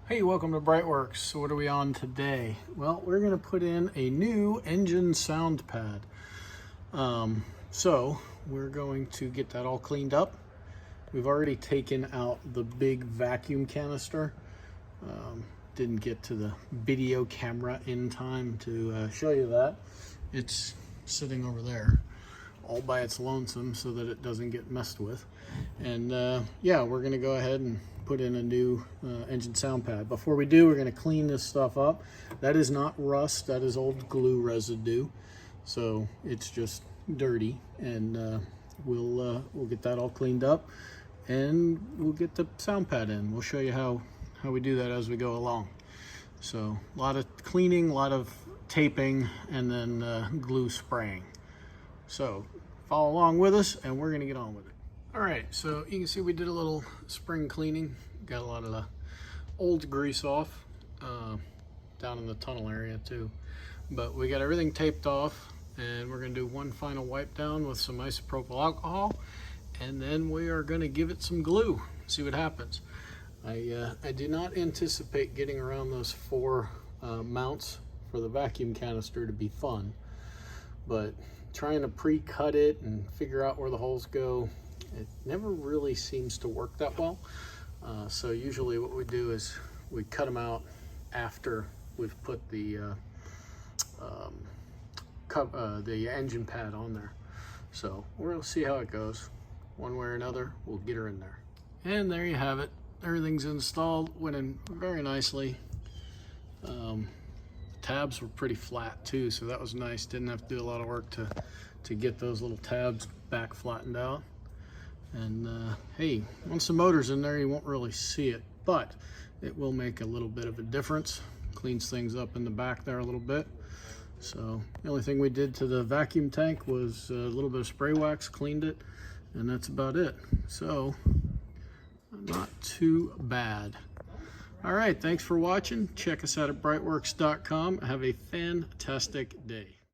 Hey, welcome to BreitWerks. So what are we on today? Well, we're going to put in a new engine sound pad. So we're going to get that all cleaned up. We've already taken out the big vacuum canister. Didn't get to the video camera in time to show you that. It's sitting over there all by its lonesome so that it doesn't get messed with. And yeah, we're going to go ahead and put in a new engine sound pad. Before we do, we're going to clean this stuff up. That is not rust, that is old glue residue. So it's just dirty, and we'll get that all cleaned up, and we'll get the sound pad in. We'll show you how we do that as we go along. So a lot of cleaning, a lot of taping, and then glue spraying. So follow along with us and we're gonna get on with it. All right, so you can see we did a little spring cleaning. Got a lot of the old grease off down in the tunnel area too. But we got everything taped off, and we're gonna do one final wipe down with some isopropyl alcohol, and then we are gonna give it some glue, see what happens. I do not anticipate getting around those 4 mounts for the vacuum canister to be fun, but trying to pre-cut it and figure out where the holes go, it never really seems to work that well. So usually what we do is we cut them out after we've put the engine pad on there. So we're gonna see how it goes. One way or another, we'll get her in there. And there you have it. Everything's installed, went in very nicely. Tabs were pretty flat too, so that was nice. Didn't have to do a lot of work to get those little tabs back flattened out. And hey, once the motor's in there, you won't really see it, but it will make a little bit of a difference. Cleans things up in the back there a little bit. So the only thing we did to the vacuum tank was a little bit of spray wax, cleaned it, and that's about it. So not too bad. All right, thanks for watching. Check us out at BreitWerks.com. Have a fantastic day.